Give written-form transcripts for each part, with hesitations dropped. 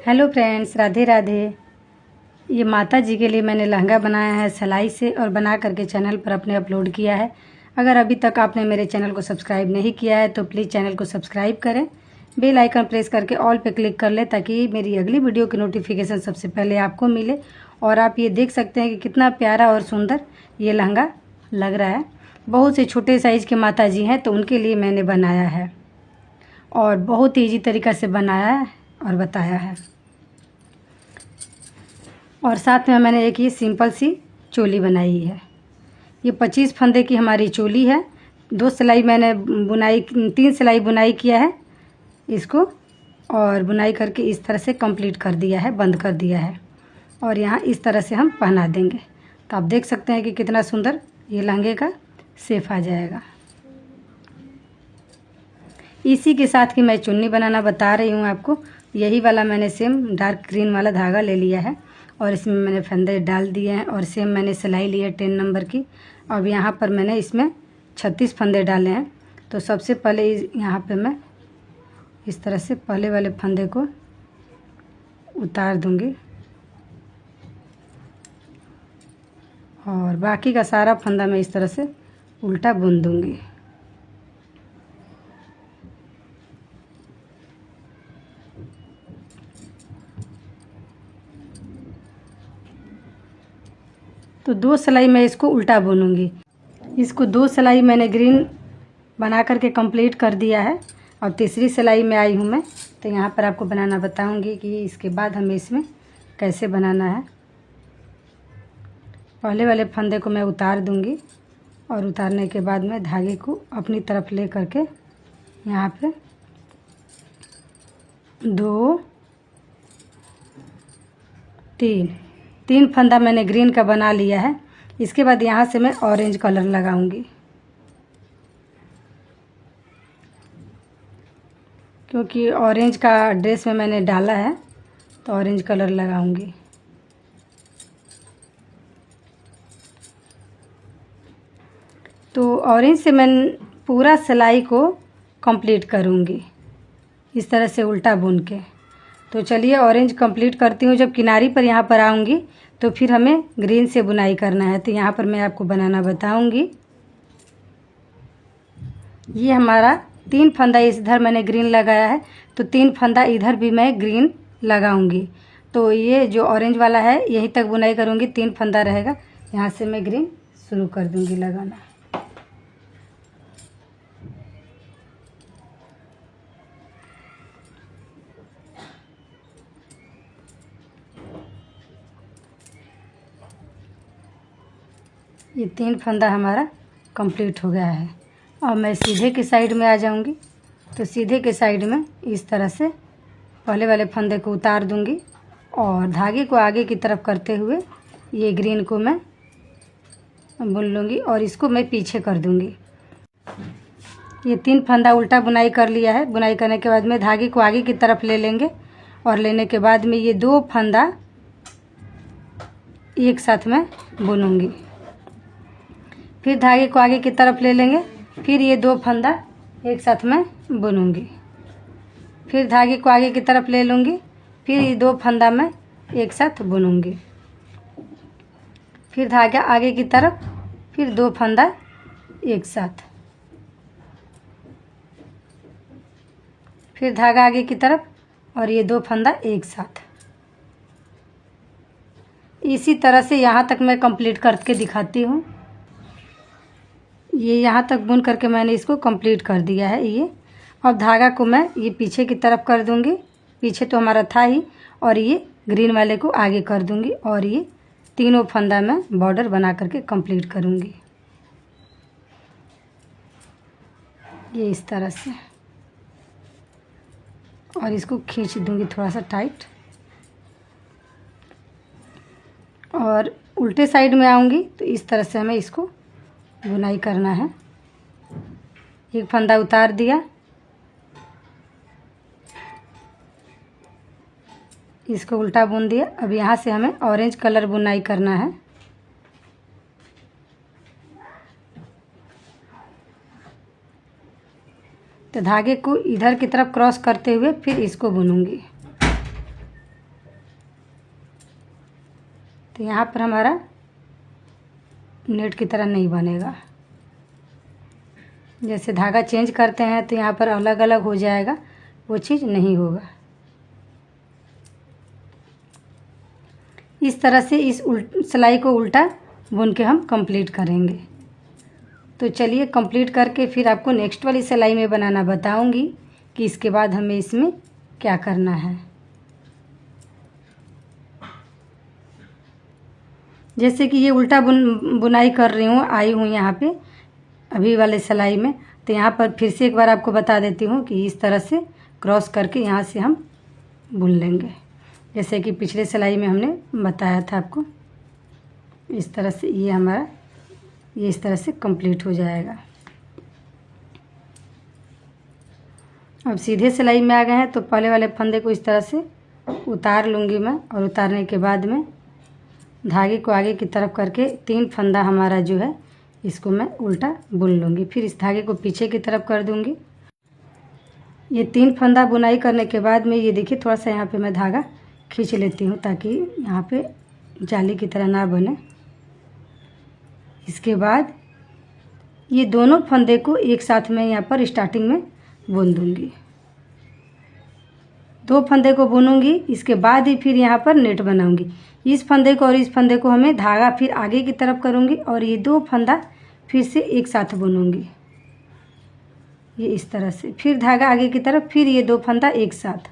Hello friends, Radhe Radhe. ये माता जी के लिए मैंने लहंगा बनाया है सिलाई से और बना करके चैनल पर अपने अपलोड किया है। अगर अभी तक आपने मेरे चैनल को सब्सक्राइब नहीं किया है तो प्लीज़ चैनल को सब्सक्राइब करें, बेल आइकन प्रेस करके ऑल पे क्लिक कर लें ताकि मेरी अगली वीडियो की नोटिफिकेशन सबसे पहले आपको मिले। और आप ये देख सकते हैं कि कितना प्यारा और सुंदर ये लहंगा लग रहा है। बहुत से छोटे साइज़ के माता जी हैं तो उनके लिए मैंने बनाया है और बहुत ईजी तरीक़ा से बनाया है और बताया है। और साथ में मैंने एक ये सिंपल सी चोली बनाई है। ये 25 फंदे की हमारी चोली है। 2 सिलाई मैंने बुनाई 3 सिलाई बुनाई किया है इसको, और बुनाई करके इस तरह से कंप्लीट कर दिया है, बंद कर दिया है। और यहाँ इस तरह से हम पहना देंगे तो आप देख सकते हैं कि कितना सुंदर ये लहंगे का शेप आ जाएगा। इसी के साथ की मैं चुन्नी बनाना बता रही हूँ आपको। यही वाला मैंने सेम डार्क ग्रीन वाला धागा ले लिया है और इसमें मैंने फंदे डाल दिए हैं और सेम मैंने सिलाई ली है 10 नंबर की। अब यहाँ पर मैंने इसमें 36 फंदे डाले हैं। तो सबसे पहले यहाँ पे मैं इस तरह से पहले वाले फंदे को उतार दूंगी और बाकी का सारा फंदा मैं इस तरह से उल्टा बुन दूंगी। तो 2 सिलाई मैं इसको उल्टा बुनूंगी। इसको 2 सिलाई मैंने ग्रीन बना करके कंप्लीट कर दिया है और तीसरी सिलाई में आई हूँ मैं। तो यहाँ पर आपको बनाना बताऊंगी कि इसके बाद हमें इसमें कैसे बनाना है। पहले वाले फंदे को मैं उतार दूंगी और उतारने के बाद मैं धागे को अपनी तरफ ले करके यहाँ पे 2 3 फंदा मैंने ग्रीन का बना लिया है। इसके बाद यहाँ से मैं ऑरेंज कलर लगाऊंगी, क्योंकि ऑरेंज का ड्रेस में मैंने डाला है तो ऑरेंज कलर लगाऊंगी। तो ऑरेंज से मैं पूरा सिलाई को कंप्लीट करूंगी इस तरह से उल्टा बुन के। तो चलिए ऑरेंज कंप्लीट करती हूँ। जब किनारी पर यहाँ पर आऊँगी तो फिर हमें ग्रीन से बुनाई करना है। तो यहाँ पर मैं आपको बनाना बताऊँगी। ये हमारा 3 फंदा इधर मैंने ग्रीन लगाया है तो 3 फंदा इधर भी मैं ग्रीन लगाऊंगी। तो ये जो ऑरेंज वाला है यहीं तक बुनाई करूँगी, 3 फंदा रहेगा। यहाँ से मैं ग्रीन शुरू कर दूँगी लगाना। ये 3 फंदा हमारा कंप्लीट हो गया है। अब मैं सीधे के साइड में आ जाऊंगी। तो सीधे के साइड में इस तरह से पहले वाले फंदे को उतार दूंगी और धागे को आगे की तरफ करते हुए ये ग्रीन को मैं बुन लूँगी और इसको मैं पीछे कर दूंगी। ये 3 फंदा उल्टा बुनाई कर लिया है। बुनाई करने के बाद में धागे को आगे की तरफ ले लेंगे और लेने के बाद में ये 2 फंदा एक साथ में बुनूंगी। फिर धागे को आगे की तरफ ले लेंगे, फिर ये 2 फंदा एक साथ में बुनूंगी। फिर धागे को आगे की तरफ ले लूँगी, फिर ये 2 फंदा मैं एक साथ बुनूंगी। फिर धागा आगे की तरफ, फिर 2 फंदा एक साथ, फिर धागा आगे की तरफ और ये 2 फंदा एक साथ। इसी तरह से यहाँ तक मैं कंप्लीट करके दिखाती हूँ। ये यहाँ तक बुन करके मैंने इसको कंप्लीट कर दिया है। ये अब धागा को मैं ये पीछे की तरफ कर दूंगी, पीछे तो हमारा था ही, और ये ग्रीन वाले को आगे कर दूंगी और ये तीनों फंदा मैं बॉर्डर बना करके कंप्लीट करूंगी। ये इस तरह से, और इसको खींच दूंगी थोड़ा सा टाइट। और उल्टे साइड में आऊँगी तो इस तरह से हमें इसको बुनाई करना है। एक फंदा उतार दिया, इसको उल्टा बुन दिया। अब यहाँ से हमें ऑरेंज कलर बुनाई करना है। तो धागे को इधर की तरफ क्रॉस करते हुए फिर इसको बुनूंगी। तो यहाँ पर हमारा नेट की तरह नहीं बनेगा। जैसे धागा चेंज करते हैं तो यहाँ पर अलग अलग हो जाएगा, वो चीज़ नहीं होगा। इस तरह से इस सिलाई को उल्टा बुन के हम कंप्लीट करेंगे। तो चलिए कंप्लीट करके फिर आपको नेक्स्ट वाली सिलाई में बनाना बताऊंगी कि इसके बाद हमें इसमें क्या करना है। जैसे कि ये उल्टा बुनाई कर रही हूँ, आई हूँ यहाँ पे अभी वाले सिलाई में। तो यहाँ पर फिर से एक बार आपको बता देती हूँ कि इस तरह से क्रॉस करके यहाँ से हम बुन लेंगे, जैसे कि पिछले सिलाई में हमने बताया था आपको। इस तरह से ये हमारा ये इस तरह से कंप्लीट हो जाएगा। अब सीधे सिलाई में आ गए हैं तो पहले वाले फंदे को इस तरह से उतार लूँगी मैं, और उतारने के बाद में धागे को आगे की तरफ करके 3 फंदा हमारा जो है इसको मैं उल्टा बुन लूँगी। फिर इस धागे को पीछे की तरफ कर दूँगी। ये 3 फंदा बुनाई करने के बाद में ये देखिए थोड़ा सा यहाँ पे मैं धागा खींच लेती हूँ ताकि यहाँ पे जाली की तरह ना बने। इसके बाद ये दोनों फंदे को एक साथ में यहाँ पर स्टार्टिंग में बुन दूँगी। 2 फंदे को बुनूंगी, इसके बाद ही फिर यहाँ पर नेट बनाऊंगी। इस फंदे को और इस फंदे को हमें धागा फिर आगे की तरफ करूंगी और ये 2 फंदा फिर से एक साथ बुनूंगी। ये इस तरह से फिर धागा आगे की तरफ, फिर ये 2 फंदा एक साथ,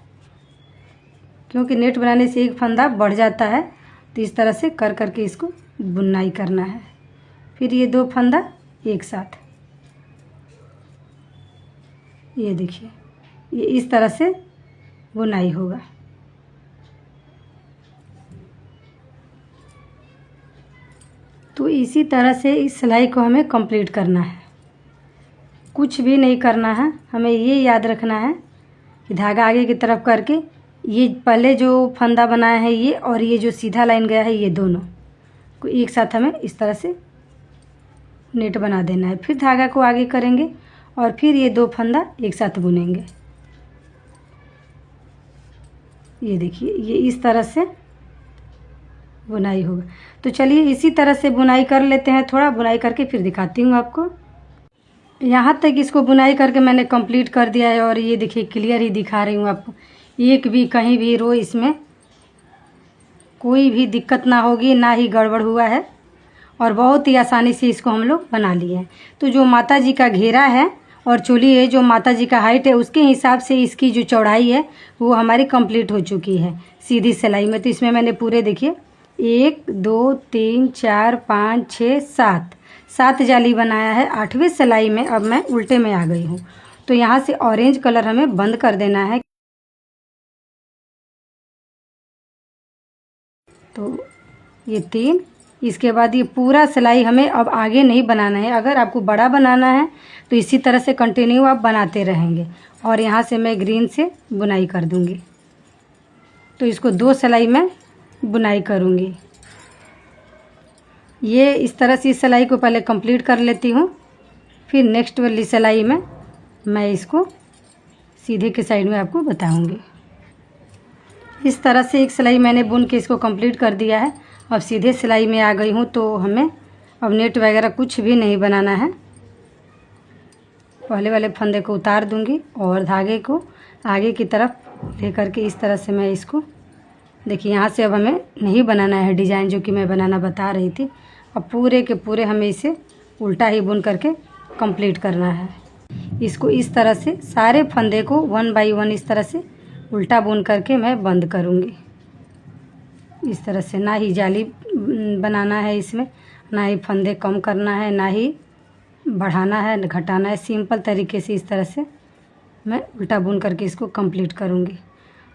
क्योंकि नेट बनाने से एक फंदा बढ़ जाता है। तो इस तरह से कर करके इसको बुनाई करना है। फिर ये 2 फंदा एक साथ, ये देखिए ये इस तरह से बुनाई होगा। तो इसी तरह से इस सिलाई को हमें कंप्लीट करना है, कुछ भी नहीं करना है। हमें ये याद रखना है कि धागा आगे की तरफ करके ये पहले जो फंदा बनाया है ये और ये जो सीधा लाइन गया है ये दोनों को एक साथ हमें इस तरह से नेट बना देना है। फिर धागा को आगे करेंगे और फिर ये 2 फंदा एक साथ बुनेंगे। ये देखिए ये इस तरह से बुनाई होगा। तो चलिए इसी तरह से बुनाई कर लेते हैं, थोड़ा बुनाई करके फिर दिखाती हूँ आपको। यहाँ तक इसको बुनाई करके मैंने कंप्लीट कर दिया है और ये देखिए क्लियर ही दिखा रही हूँ आपको। एक भी कहीं भी रो इसमें कोई भी दिक्कत ना होगी, ना ही गड़बड़ हुआ है और बहुत ही आसानी से इसको हम लोग बना लिए हैं। तो जो माता जी का घेरा है और चोली है, जो माता जी का हाइट है, उसके हिसाब से इसकी जो चौड़ाई है वो हमारी कंप्लीट हो चुकी है सीधी सिलाई में। तो इसमें मैंने पूरे देखिए 1 2 3 4 5 6 7 जाली बनाया है 8वें सिलाई में। अब मैं उल्टे में आ गई हूँ, तो यहाँ से ऑरेंज कलर हमें बंद कर देना है। तो ये 3, इसके बाद ये पूरा सिलाई हमें अब आगे नहीं बनाना है। अगर आपको बड़ा बनाना है तो इसी तरह से कंटिन्यू आप बनाते रहेंगे। और यहाँ से मैं ग्रीन से बुनाई कर दूँगी। तो इसको 2 सिलाई में बुनाई करूँगी। ये इस तरह से इस सिलाई को पहले कंप्लीट कर लेती हूँ, फिर नेक्स्ट वाली सिलाई में मैं इसको सीधे के साइड में आपको बताऊँगी। इस तरह से एक सिलाई मैंने बुन के इसको कंप्लीट कर दिया है। अब सीधे सिलाई में आ गई हूँ, तो हमें अब नेट वगैरह कुछ भी नहीं बनाना है। पहले वाले फंदे को उतार दूँगी और धागे को आगे की तरफ ले करके इस तरह से मैं इसको देखिए यहाँ से अब हमें नहीं बनाना है डिज़ाइन जो कि मैं बनाना बता रही थी। अब पूरे के पूरे हमें इसे उल्टा ही बुन करके कंप्लीट करना है। इसको इस तरह से सारे फंदे को 1 बाय 1 इस तरह से उल्टा बुन करके मैं बंद करूँगी। इस तरह से ना ही जाली बनाना है इसमें, ना ही फंदे कम करना है, ना ही बढ़ाना है घटाना है। सिंपल तरीके से इस तरह से मैं उल्टा बुन करके इसको कंप्लीट करूँगी।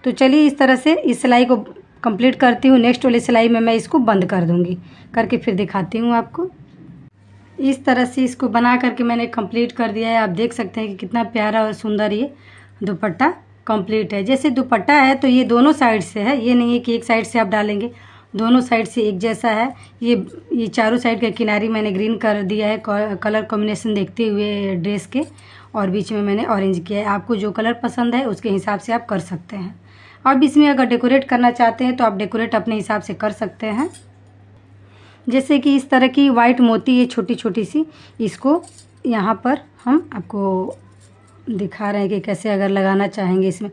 तो चलिए इस तरह से इस सिलाई को कंप्लीट करती हूँ। नेक्स्ट वाली सिलाई में मैं इसको बंद कर दूँगी, करके फिर दिखाती हूँ आपको। इस तरह से इसको बना करके मैंने कंप्लीट कर दिया है। आप देख सकते हैं कि कितना प्यारा और सुंदर ये दुपट्टा कंप्लीट है। जैसे दुपट्टा है तो ये दोनों साइड से है, ये नहीं है कि एक साइड से आप डालेंगे, दोनों साइड से एक जैसा है। ये चारों साइड के किनारे मैंने ग्रीन कर दिया है कलर कॉम्बिनेशन देखते हुए ड्रेस के, और बीच में मैंने ऑरेंज किया है। आपको जो कलर पसंद है उसके हिसाब से आप कर सकते हैं। अब इसमें अगर डेकोरेट करना चाहते हैं तो आप डेकोरेट अपने हिसाब से कर सकते हैं। जैसे कि इस तरह की वाइट मोती है छोटी छोटी सी, इसको यहाँ पर हम आपको दिखा रहे हैं कि कैसे अगर लगाना चाहेंगे, इसमें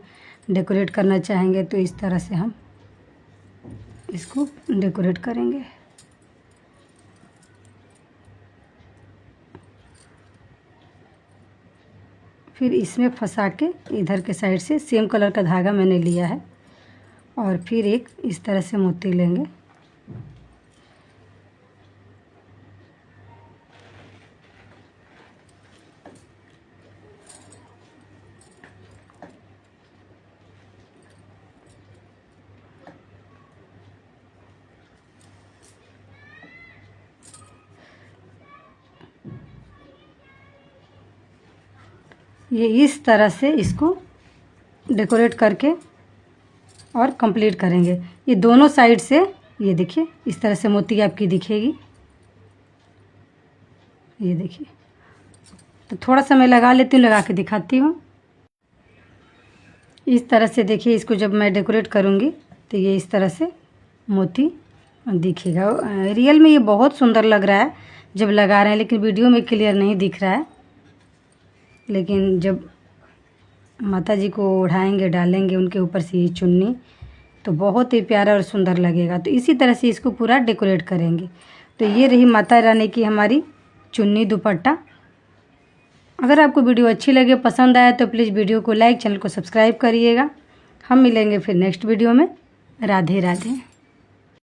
डेकोरेट करना चाहेंगे तो इस तरह से हम इसको डेकोरेट करेंगे। फिर इसमें फंसा के इधर के साइड से सेम कलर का धागा मैंने लिया है और फिर एक इस तरह से मोती लेंगे। ये इस तरह से इसको डेकोरेट करके और कंप्लीट करेंगे। ये दोनों साइड से ये देखिए इस तरह से मोती आपकी दिखेगी, ये देखिए। तो थोड़ा सा मैं लगा लेती हूँ, लगा के दिखाती हूँ। इस तरह से देखिए, इसको जब मैं डेकोरेट करूँगी तो ये इस तरह से मोती दिखेगा। रियल में ये बहुत सुंदर लग रहा है जब लगा रहे हैं, लेकिन वीडियो में क्लियर नहीं दिख रहा है। लेकिन जब माता जी को ओढ़ाएंगे, डालेंगे उनके ऊपर से ये चुन्नी, तो बहुत ही प्यारा और सुंदर लगेगा। तो इसी तरह से इसको पूरा डेकोरेट करेंगे। तो ये रही माता रानी की हमारी चुन्नी दुपट्टा। अगर आपको वीडियो अच्छी लगे, पसंद आया तो प्लीज़ वीडियो को लाइक, चैनल को सब्सक्राइब करिएगा। हम मिलेंगे फिर नेक्स्ट वीडियो में। राधे राधे।